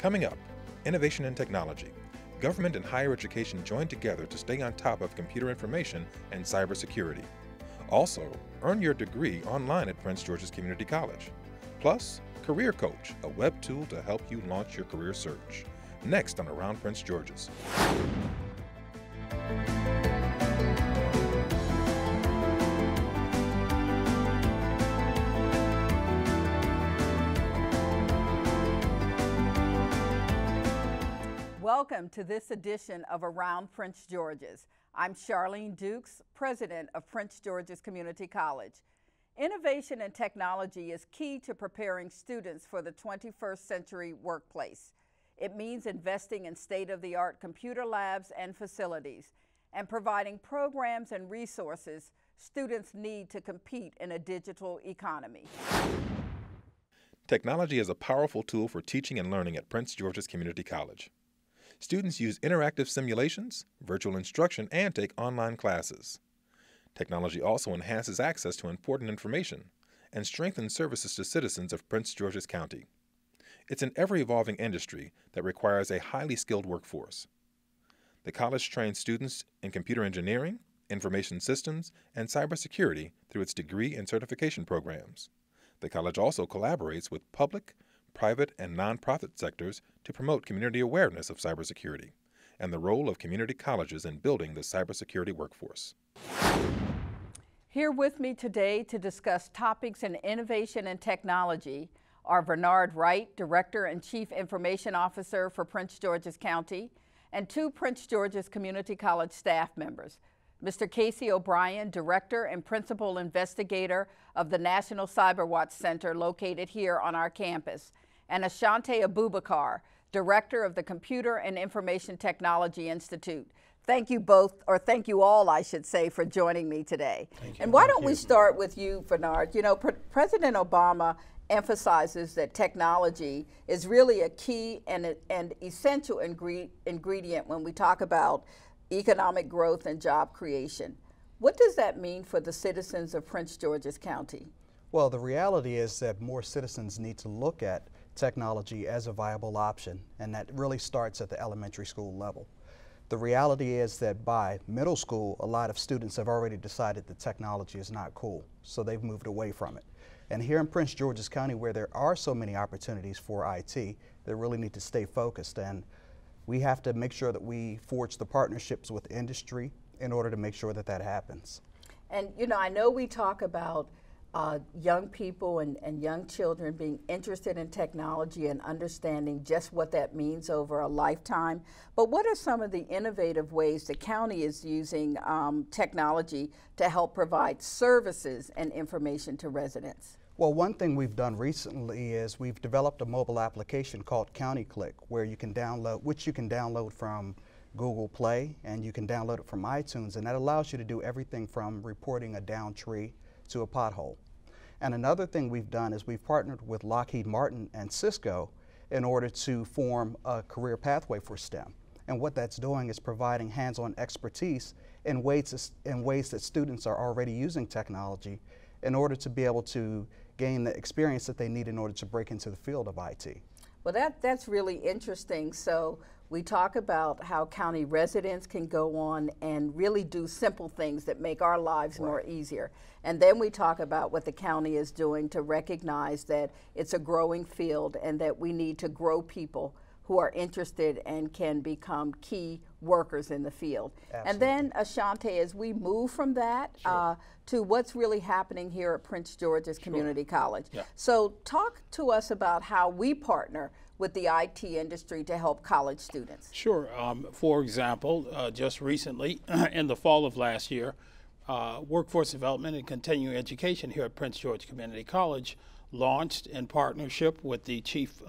Coming up, innovation and technology. Government and higher education join together to stay on top of computer information and cybersecurity. Also, earn your degree online at Prince George's Community College. Plus, Career Coach, a web tool to help you launch your career search. Next on Around Prince George's. Welcome to this edition of Around Prince George's. I'm Charlene Dukes, President of Prince George's Community College. Innovation and technology is key to preparing students for the 21st century workplace. It means investing in state-of-the-art computer labs and facilities and providing programs and resources students need to compete in a digital economy. Technology is a powerful tool for teaching and learning at Prince George's Community College. Students use interactive simulations, virtual instruction, and take online classes. Technology also enhances access to important information and strengthens services to citizens of Prince George's County. It's an ever-evolving industry that requires a highly skilled workforce. The college trains students in computer engineering, information systems, and cybersecurity through its degree and certification programs. The college also collaborates with public, private, and nonprofit sectors to promote community awareness of cybersecurity and the role of community colleges in building the cybersecurity workforce. Here with me today to discuss topics in innovation and technology are Bernard Wright, Director and Chief Information Officer for Prince George's County, and two Prince George's Community College staff members, Mr. Casey O'Brien, Director and Principal Investigator of the National Cyberwatch Center located here on our campus, and Ashante Abubakar, Director of the Computer and Information Technology Institute. Thank you both, or thank you all, I should say, for joining me today. Thank you. And why don't we start with you, Bernard? You know, President Obama emphasizes that technology is really a key and essential ingredient when we talk about economic growth and job creation. What does that mean for the citizens of Prince George's County? Well, the reality is that more citizens need to look at technology as a viable option, and that really starts at the elementary school level. The reality is that by middle school, a lot of students have already decided that technology is not cool, so they've moved away from it. And here in Prince George's County, where there are so many opportunities for IT, they really need to stay focused, and we have to make sure that we forge the partnerships with industry in order to make sure that that happens. And you know, I know we talk about young people and young children being interested in technology and understanding just what that means over a lifetime, but what are some of the innovative ways the county is using technology to help provide services and information to residents? Well, one thing we've done recently is we've developed a mobile application called County Click, where you can download, which you can download from Google Play, and you can download it from iTunes, and that allows you to do everything from reporting a downed tree to a pothole. And another thing we've done is we've partnered with Lockheed Martin and Cisco in order to form a career pathway for STEM. And what that's doing is providing hands-on expertise in ways that students are already using technology in order to be able to gain the experience that they need in order to break into the field of IT. Well, that's really interesting. So we talk about how county residents can go on and really do simple things that make our lives more easier. And then we talk about what the county is doing to recognize that it's a growing field and that we need to grow people who are interested and can become key workers in the field. Absolutely. And then, Ashante, as we move from that to what's really happening here at Prince George's Community College. Yeah. So talk to us about how we partner with the IT industry to help college students. Sure. For example, just recently, in the fall of last year, Workforce Development and Continuing Education here at Prince George Community College launched in partnership with the Chief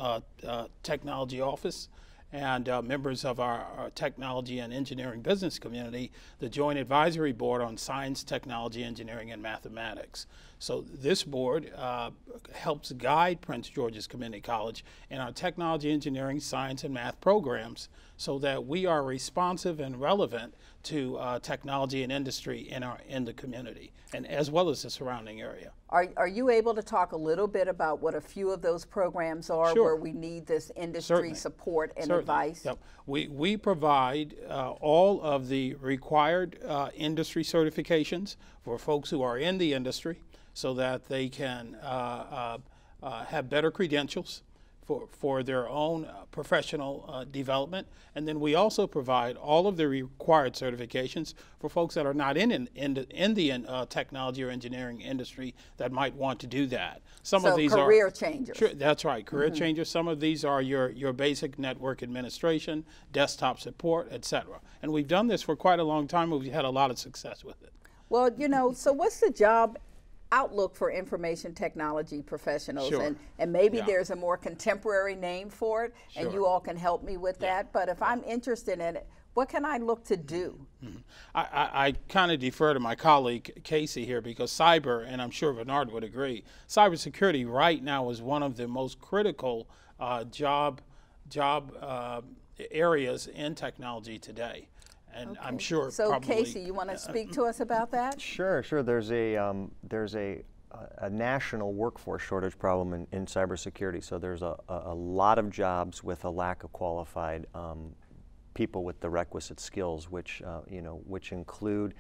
Technology Office and members of our technology and engineering business community, the Joint Advisory Board on Science, Technology, Engineering, and Mathematics. So this board helps guide Prince George's Community College in our technology, engineering, science, and math programs so that we are responsive and relevant to technology and industry in the community, and as well as the surrounding area. Are you able to talk a little bit about what a few of those programs are Sure. where we need this industry Certainly. support and Certainly. advice? Yep. We provide all of the required industry certifications for folks who are in the industry so that they can have better credentials for their own professional development. And then we also provide all of the required certifications for folks that are not in the technology or engineering industry that might want to do that. Some of these career are changers. That's right, career changers. Some of these are your basic network administration, desktop support, etc. And we've done this for quite a long time, and we've had a lot of success with it. Well, you know, so what's the job outlook for information technology professionals? Sure. And maybe Yeah. there's a more contemporary name for it, and Sure. you all can help me with that. But if I'm interested in it, what can I look to do? I kind of defer to my colleague Casey here because cyber, and I'm sure Bernard would agree, cybersecurity right now is one of the most critical job areas in technology today. And I'm sure So probably, Casey, you want to speak to us about that? Sure. There's a national workforce shortage problem in cybersecurity. So there's a lot of jobs with a lack of qualified people with the requisite skills, which include,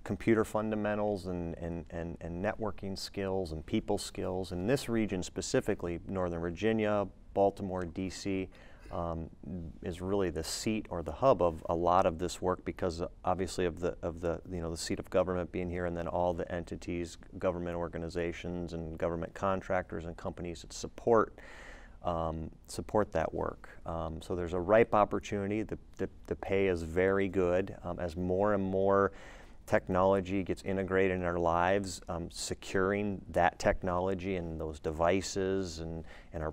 computer fundamentals and networking skills and people skills. In this region specifically, Northern Virginia, Baltimore, D.C. Is really the seat or the hub of a lot of this work because obviously of the seat of government being here, and then all the entities, government organizations and government contractors and companies that support that work. So there's a ripe opportunity. The pay is very good as more and more technology gets integrated in our lives. Securing that technology and those devices and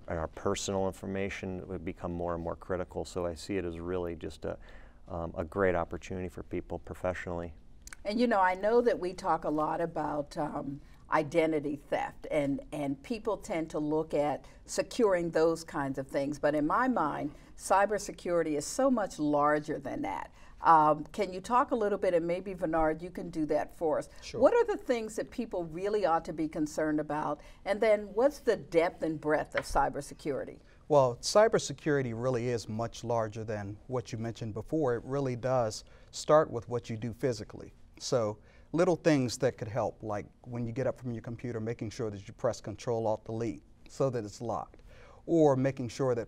our personal information would become more and more critical. So I see it as really just a great opportunity for people professionally. And I know that we talk a lot about identity theft, and people tend to look at securing those kinds of things. But in my mind, cybersecurity is so much larger than that. Can you talk a little bit, and maybe Bernard, you can do that for us. Sure. What are the things that people really ought to be concerned about? And then what's the depth and breadth of cybersecurity? Well, cybersecurity really is much larger than what you mentioned before. It really does start with what you do physically. So little things that could help, like when you get up from your computer, making sure that you press Control-Alt-Delete so that it's locked, or making sure that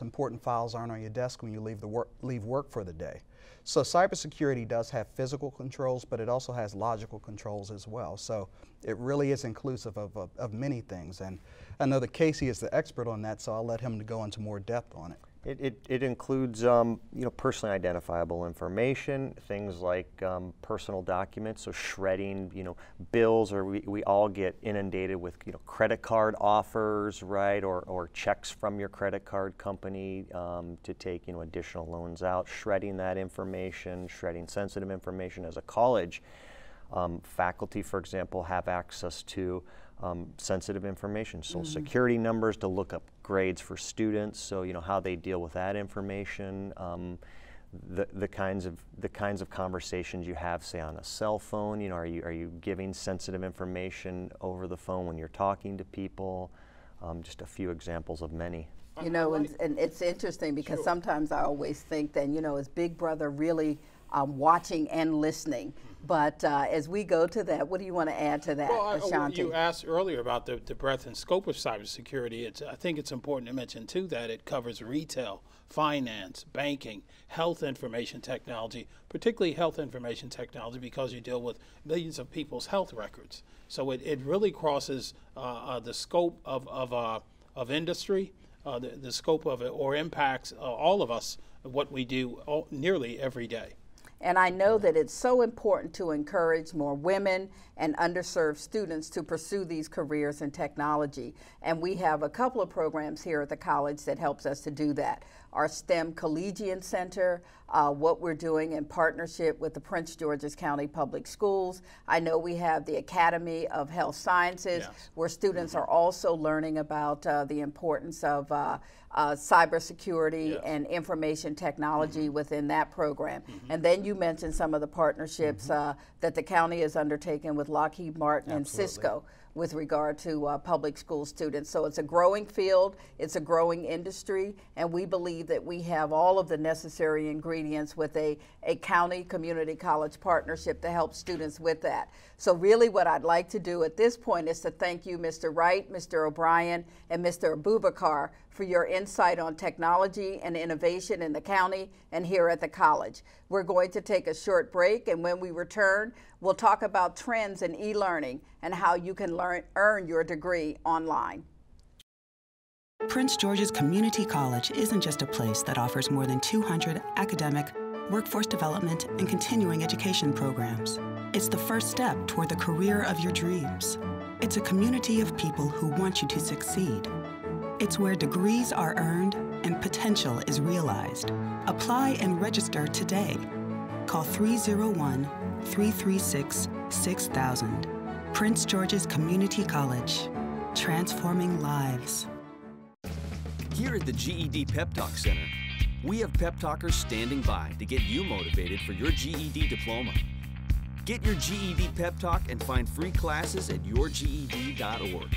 important files aren't on your desk when you leave work for the day. So cybersecurity does have physical controls, but it also has logical controls as well. So it really is inclusive of many things. And I know that Casey is the expert on that, so I'll let him go into more depth on it. It includes personally identifiable information, things like personal documents, so shredding, bills, or we all get inundated with credit card offers, right, or checks from your credit card company to take additional loans out. Shredding that information, shredding sensitive information. As a college, faculty, for example, have access to sensitive information, Social Security numbers to look up grades for students, so how they deal with that information, the kinds of conversations you have, say, on a cell phone. Are you giving sensitive information over the phone when you're talking to people? Just a few examples of many. And it's interesting because sometimes I always think that is Big Brother really watching and listening? But as we go to that, what do you want to add to that, Ashanti? You asked earlier about the breadth and scope of cybersecurity. I think it's important to mention, too, that it covers retail, finance, banking, health information technology, particularly health information technology because you deal with millions of people's health records. So it really crosses the scope of industry, the scope of it, or impacts all of us, what we do nearly every day. And I know that it's so important to encourage more women and underserved students to pursue these careers in technology. And we have a couple of programs here at the college that helps us to do that. Our STEM Collegiate Center, what we're doing in partnership with the Prince George's County Public Schools. I know we have the Academy of Health Sciences, yes, where students are also learning about the importance of cybersecurity, yes, and information technology within that program. And then you mentioned some of the partnerships that the county has undertaken with Lockheed Martin and Cisco. with regard to public school students. So it's a growing field, it's a growing industry, and we believe that we have all of the necessary ingredients with a county community college partnership to help students with that. So really what I'd like to do at this point is to thank you, Mr. Wright, Mr. O'Brien, and Mr. Abubakar for your insight on technology and innovation in the county and here at the college. We're going to take a short break, and when we return, we'll talk about trends in e-learning and how you can earn your degree online. Prince George's Community College isn't just a place that offers more than 200 academic, workforce development, and continuing education programs. It's the first step toward the career of your dreams. It's a community of people who want you to succeed. It's where degrees are earned and potential is realized. Apply and register today. Call 301-336-6000. Prince George's Community College, transforming lives. Here at the GED Pep Talk Center, we have pep talkers standing by to get you motivated for your GED diploma. Get your GED pep talk and find free classes at yourged.org.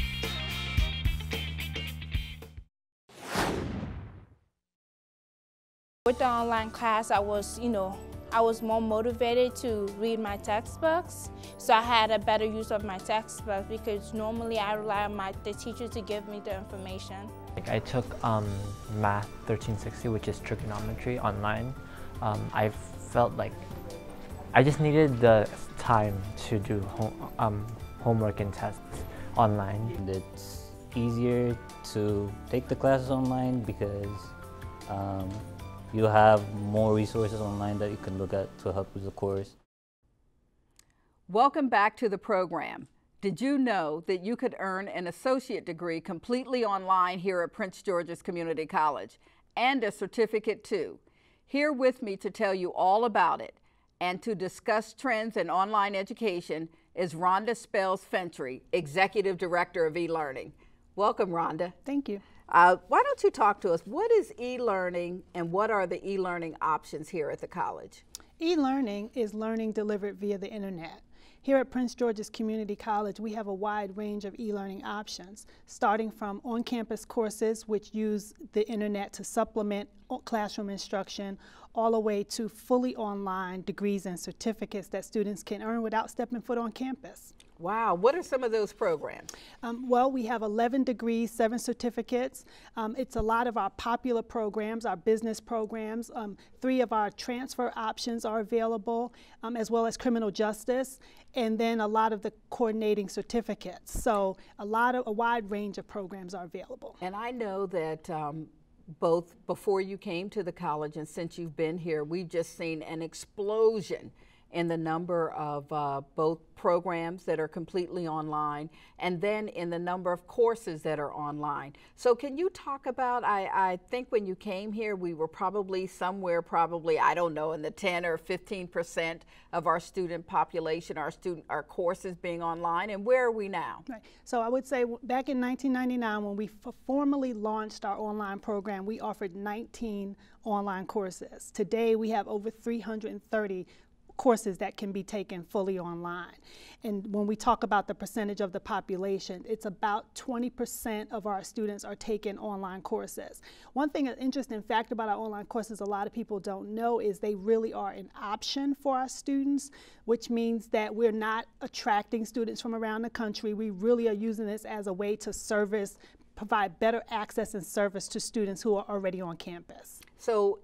With the online class, I was more motivated to read my textbooks, so I had a better use of my textbooks because normally I rely on the teacher to give me the information. I took Math 1360, which is trigonometry, online. I felt like I just needed the time to do homework and tests online. It's easier to take the classes online because you have more resources online that you can look at to help with the course. Welcome back to the program. Did you know that you could earn an associate degree completely online here at Prince George's Community College, and a certificate too? Here with me to tell you all about it and to discuss trends in online education is Rhonda Spells-Fentry, Executive Director of eLearning. Welcome, Rhonda. Thank you. Why don't you talk to us? What is e-learning and what are the e-learning options here at the college? E-learning is learning delivered via the internet. Here at Prince George's Community College, we have a wide range of e-learning options, starting from on-campus courses which use the internet to supplement classroom instruction, all the way to fully online degrees and certificates that students can earn without stepping foot on campus. Wow, what are some of those programs? Well, we have 11 degrees, 7 certificates. It's a lot of our popular programs, our business programs. 3 of our transfer options are available, as well as criminal justice, and then a lot of the coordinating certificates. So a wide range of programs are available. And I know that both before you came to the college and since you've been here, we've just seen an explosion in the number of both programs that are completely online and then in the number of courses that are online. So can you talk about, I think when you came here, we were probably somewhere, I don't know, in the 10 or 15% of our student population, our courses being online, and where are we now? Right. So I would say back in 1999, when we formally launched our online program, we offered 19 online courses. Today we have over 330 courses that can be taken fully online. And when we talk about the percentage of the population, it's about 20% of our students are taking online courses. One thing, an interesting fact about our online courses a lot of people don't know is they really are an option for our students, which means that we're not attracting students from around the country. We really are using this as a way to provide better access and service to students who are already on campus. So,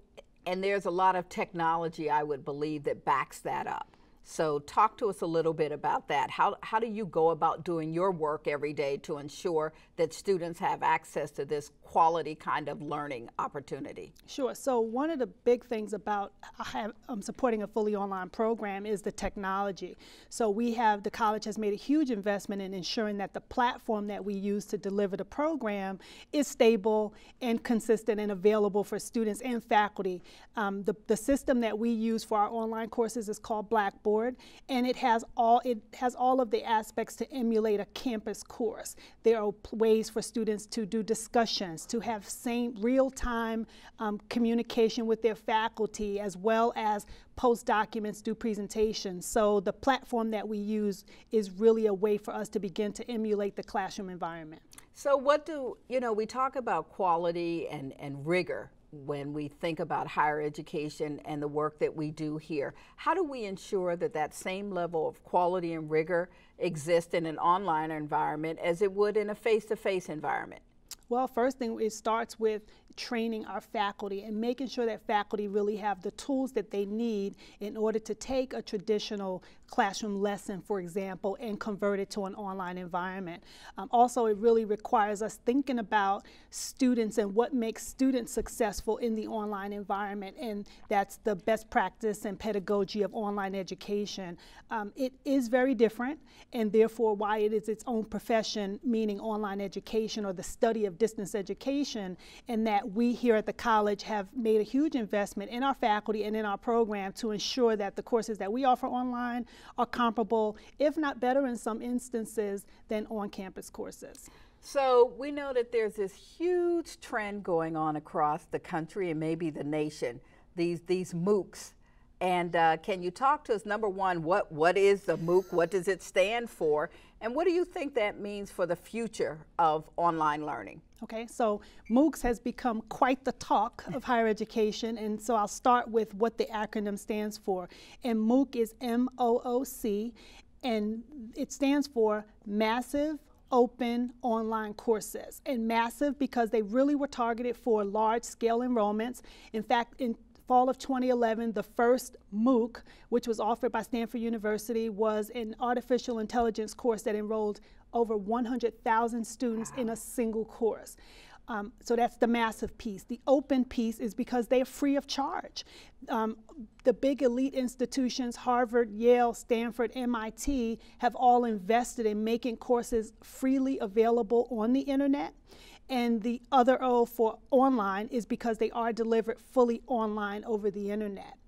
and there's a lot of technology, I would believe, that backs that up. So talk to us a little bit about that. How do you go about doing your work every day to ensure that students have access to this quality kind of learning opportunity? Sure. So one of the big things about supporting a fully online program is the technology. So the college has made a huge investment in ensuring that the platform that we use to deliver the program is stable and consistent and available for students and faculty. The system that we use for our online courses is called Blackboard. board, and it has all of the aspects to emulate a campus course. There are ways for students to do discussions, to have real-time communication with their faculty, as well as post documents, do presentations. So the platform that we use is really a way for us to begin to emulate the classroom environment. So we talk about quality and rigor when we think about higher education and the work that we do here. How do we ensure that that same level of quality and rigor exists in an online environment as it would in a face-to-face environment? Well, first thing, it starts with training our faculty and making sure that faculty really have the tools that they need in order to take a traditional classroom lesson, for example, and convert it to an online environment. Also, it really requires us thinking about students and what makes students successful in the online environment, and that's the best practice and pedagogy of online education. It is very different, and therefore why it is its own profession, meaning online education or the study of distance education, and that we here at the college have made a huge investment in our faculty and in our program to ensure that the courses that we offer online are comparable, if not better in some instances, than on-campus courses. So we know that there's this huge trend going on across the country and maybe the nation, these MOOCs. And can you talk to us, number one, what is the MOOC, what does it stand for, and what do you think that means for the future of online learning? Okay, so MOOCs has become quite the talk of higher education, and so I'll start with what the acronym stands for. And MOOC is M-O-O-C, and it stands for Massive Open Online Courses. And massive because they really were targeted for large-scale enrollments. In fact, in fall of 2011, the first MOOC, which was offered by Stanford University, was an artificial intelligence course that enrolled over 100,000 students in a single course. So that's the massive piece. The open piece is because they're free of charge. The big elite institutions, Harvard, Yale, Stanford, MIT, have all invested in making courses freely available on the internet. And the other O for online is because they are delivered fully online over the internet.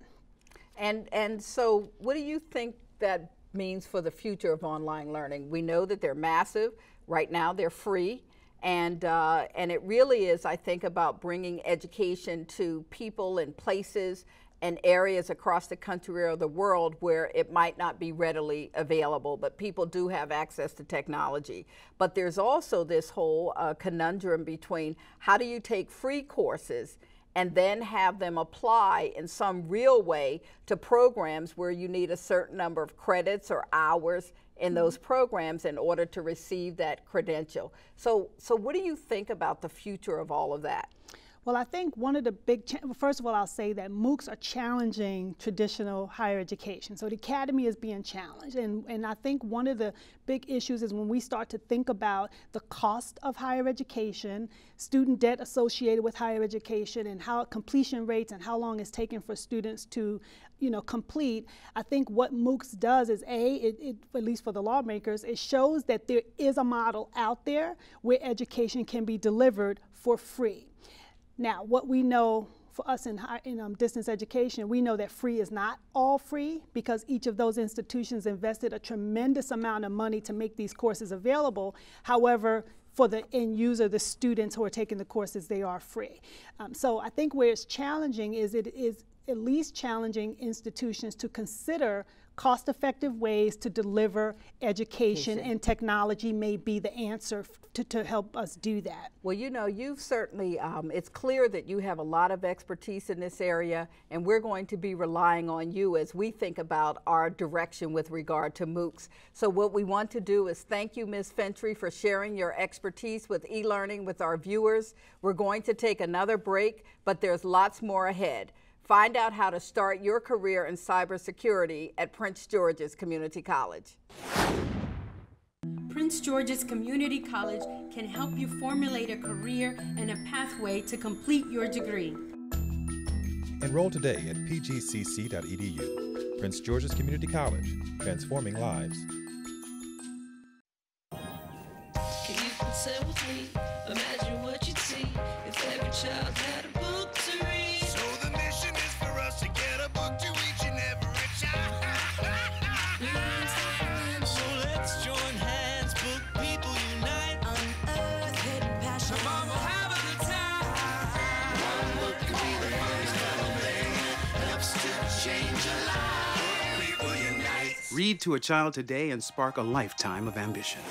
And so what do you think that means for the future of online learning? We know that they're massive. Right now they're free. And it really is, I think, about bringing education to people and places and areas across the country or the world where it might not be readily available, but people do have access to technology. But there's also this whole conundrum between how do you take free courses and then have them apply in some real way to programs where you need a certain number of credits or hours in those programs in order to receive that credential. So what do you think about the future of all of that? Well, I think one of the big, first of all, I'll say that MOOCs are challenging traditional higher education. So the academy is being challenged. And I think one of the big issues is when we start to think about the cost of higher education, student debt associated with higher education, and how completion rates and how long it's taken for students to complete. I think what MOOCs does is at least for the lawmakers, it shows that there is a model out there where education can be delivered for free. Now, what we know for us in distance education, we know that free is not all free because each of those institutions invested a tremendous amount of money to make these courses available. However, for the end user, the students who are taking the courses, they are free. So I think where it's challenging is it is at least challenging institutions to consider cost-effective ways to deliver education, and technology may be the answer to help us do that. Well, you've certainly, it's clear that you have a lot of expertise in this area, and we're going to be relying on you as we think about our direction with regard to MOOCs. So what we want to do is thank you, Ms. Fentry, for sharing your expertise with e-learning with our viewers. We're going to take another break, but there's lots more ahead. Find out how to start your career in cybersecurity at Prince George's Community College. Prince George's Community College can help you formulate a career and a pathway to complete your degree. Enroll today at pgcc.edu. Prince George's Community College, transforming lives. Can you consent with me? Imagine what you'd see if every child had a book to read. So the mission is for us to get a book to each and every child. Read to a child today and spark a lifetime of ambition.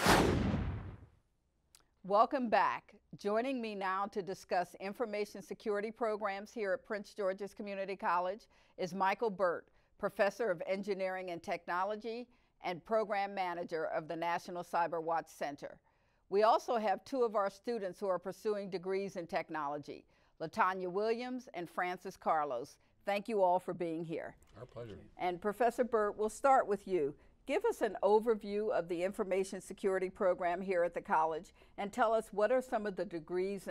Welcome back. Joining me now to discuss information security programs here at Prince George's Community College is Michael Burt, Professor of Engineering and Technology and Program Manager of the National Cyber Watch Center. We also have two of our students who are pursuing degrees in technology, LaTanya Williams and Francis Carlos. Thank you all for being here. Our pleasure. And Professor Burt, we'll start with you. Give us an overview of the information security program here at the college and tell us what are some of the degrees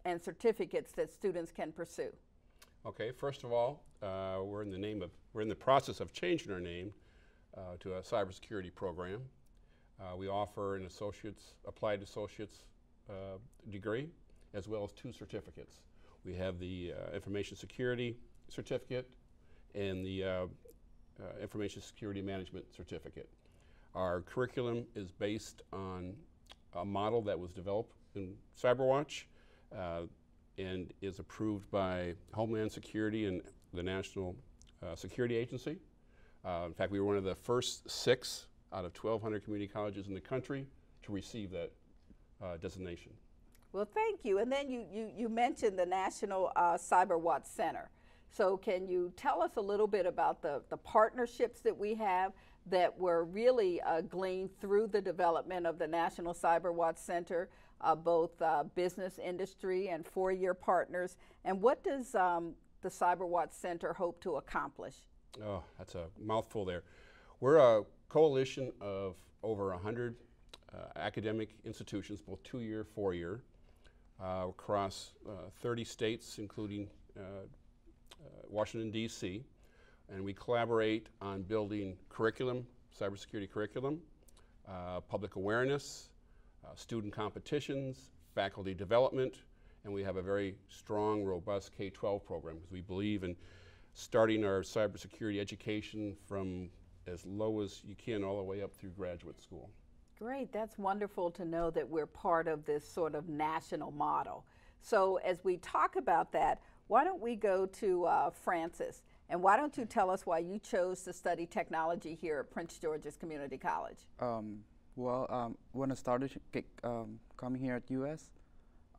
and certificates that students can pursue. Okay, first of all, we're in the process of changing our name to a cybersecurity program. We offer an applied associate's degree, as well as 2 certificates. We have the information security certificate and the information security management certificate. Our curriculum is based on a model that was developed in CyberWatch and is approved by Homeland Security and the National Security Agency. In fact, we were one of the first 6 out of 1,200 community colleges in the country to receive that designation. Well, thank you. And then you mentioned the National Cyber Watch Center. So can you tell us a little bit about the partnerships that we have that were really gleaned through the development of the National Cyber Watch Center, both business, industry, and 4-year partners? And what does the Cyber Watch Center hope to accomplish? Oh, that's a mouthful there. We're a coalition of over 100 academic institutions, both 2-year, 4-year, across 30 states, including Washington, D.C., and we collaborate on building curriculum, cybersecurity curriculum, public awareness, student competitions, faculty development, and we have a very strong, robust K-12 program because we believe in starting our cybersecurity education from as low as you can all the way up through graduate school. Great, that's wonderful to know that we're part of this sort of national model. So as we talk about that, why don't we go to Francis, and why don't you tell us why you chose to study technology here at Prince George's Community College? When I started coming here at US,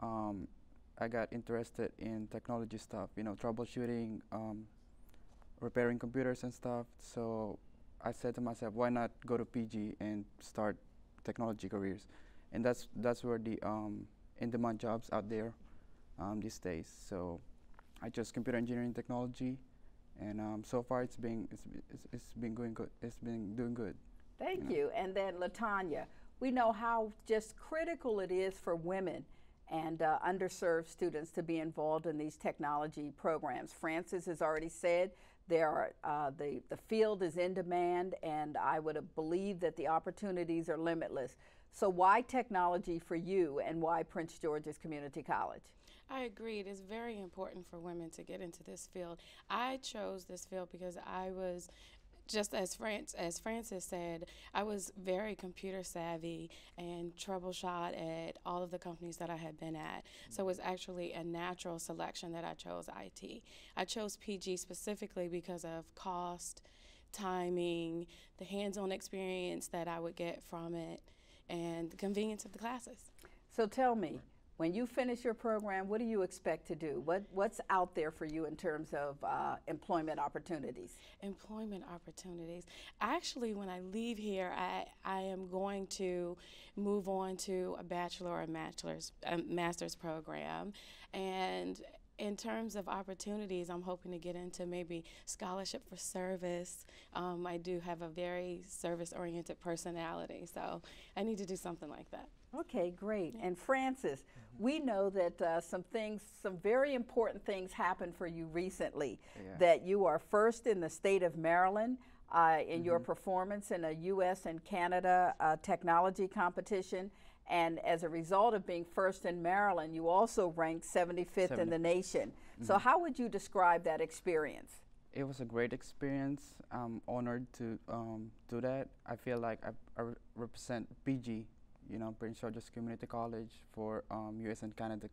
I got interested in technology stuff, you know, troubleshooting, repairing computers and stuff. So I said to myself, why not go to PG and start technology careers? And that's where the in-demand jobs out there these days. So I chose computer engineering technology, and so far it's been going good. It's been doing good. Thank you. And then LaTanya, we know how just critical it is for women and underserved students to be involved in these technology programs. Francis has already said the field is in demand, and I would believe that the opportunities are limitless. So why technology for you, and why Prince George's Community College? I agree. It is very important for women to get into this field. I chose this field because I was, just as Francis said, I was very computer savvy and troubleshot at all of the companies that I had been at. So it was actually a natural selection that I chose IT. I chose PG specifically because of cost, timing, the hands-on experience that I would get from it, and the convenience of the classes. So tell me, when you finish your program, what do you expect to do? What's out there for you in terms of employment opportunities? Employment opportunities. Actually, when I leave here, I am going to move on to a bachelor or master's program. And in terms of opportunities, I'm hoping to get into maybe scholarship for service. I do have a very service-oriented personality, so I need to do something like that. Okay, great. And Francis, we know that some very important things happened for you recently. Yeah. That you are first in the state of Maryland in your performance in a U.S. and Canada technology competition. And as a result of being first in Maryland, you also ranked 75th in the nation. So how would you describe that experience? It was a great experience. I'm honored to do that. I feel like I represent PG, you know, Prince George's Community College for U.S. and Canada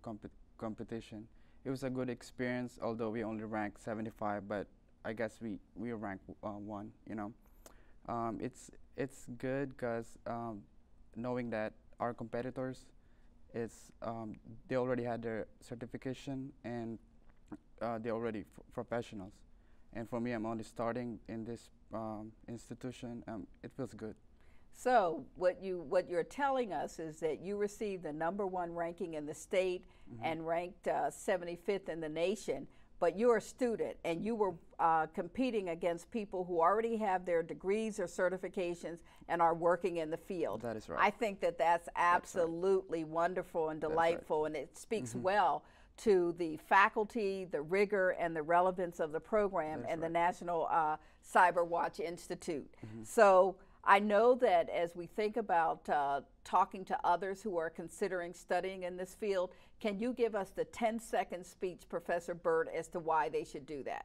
competition. It was a good experience, although we only ranked 75, but I guess we ranked 1, you know. It's good because knowing that our competitors they already had their certification and they're already professionals. And for me, I'm only starting in this institution. It feels good. So what you're telling us is that you received the #1 ranking in the state and ranked 75th in the nation, but you're a student and you were competing against people who already have their degrees or certifications and are working in the field. That is right. I think that that's absolutely wonderful and delightful, and it speaks well to the faculty, the rigor, and the relevance of the program and the National Cyber Watch Institute. So I know that as we think about talking to others who are considering studying in this field, can you give us the 10-second speech, Professor Burt, as to why they should do that?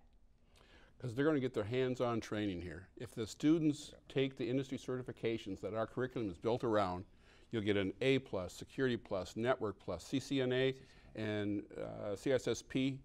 Because they're going to get their hands-on training here. If the students take the industry certifications that our curriculum is built around, you'll get an A+, Security+, Network+, CCNA, and CSSP,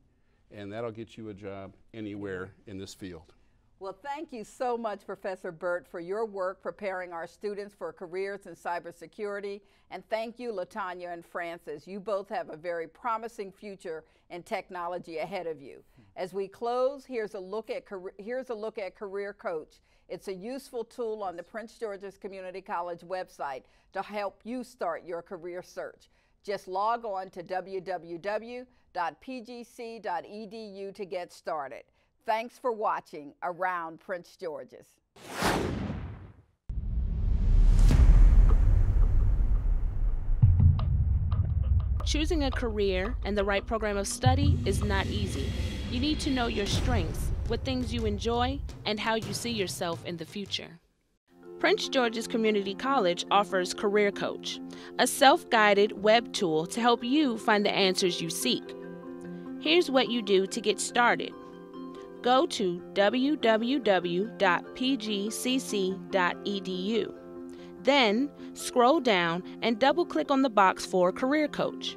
and that'll get you a job anywhere in this field. Well, thank you so much, Professor Burt, for your work preparing our students for careers in cybersecurity. And thank you, LaTanya and Francis. You both have a very promising future in technology ahead of you. As we close, here's a look at Career Coach. It's a useful tool on the Prince George's Community College website to help you start your career search. Just log on to www.pgc.edu to get started. Thanks for watching Around Prince George's. Choosing a career and the right program of study is not easy. You need to know your strengths, what things you enjoy, and how you see yourself in the future. Prince George's Community College offers Career Coach, a self-guided web tool to help you find the answers you seek. Here's what you do to get started. Go to www.pgcc.edu. Then scroll down and double-click on the box for Career Coach.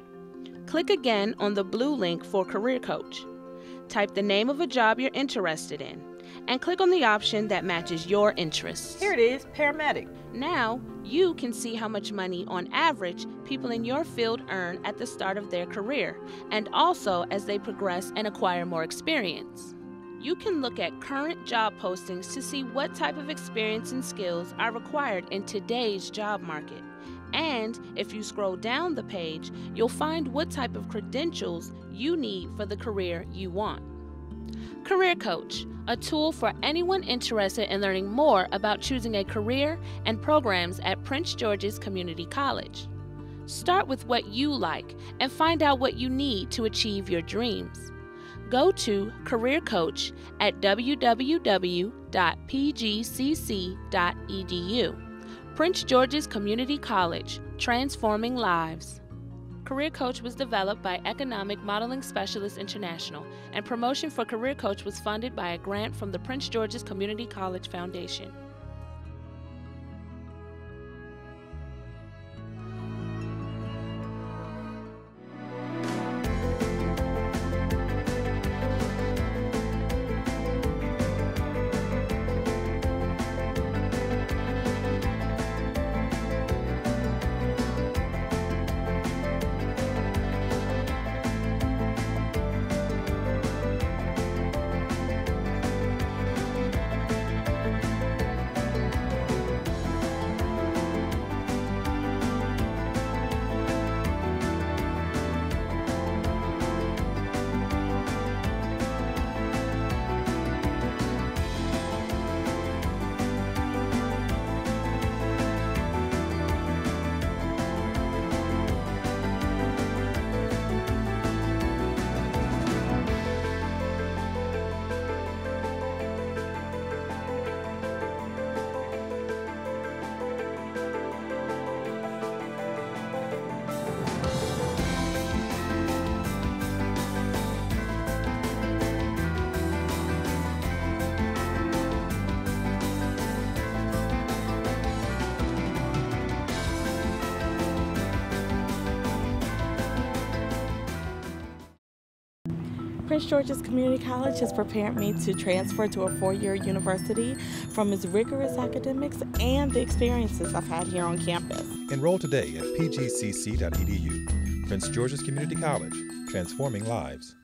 Click again on the blue link for Career Coach. Type the name of a job you're interested in and click on the option that matches your interests. Here it is, paramedic. Now you can see how much money on average people in your field earn at the start of their career and also as they progress and acquire more experience. You can look at current job postings to see what type of experience and skills are required in today's job market. And if you scroll down the page, you'll find what type of credentials you need for the career you want. Career Coach, a tool for anyone interested in learning more about choosing a career and programs at Prince George's Community College. Start with what you like and find out what you need to achieve your dreams. Go to Career Coach at www.pgcc.edu. Prince George's Community College, transforming lives. Career Coach was developed by Economic Modeling Specialists International, and promotion for Career Coach was funded by a grant from the Prince George's Community College Foundation. Prince George's Community College has prepared me to transfer to a four-year university from its rigorous academics and the experiences I've had here on campus. Enroll today at pgcc.edu. Prince George's Community College, transforming lives.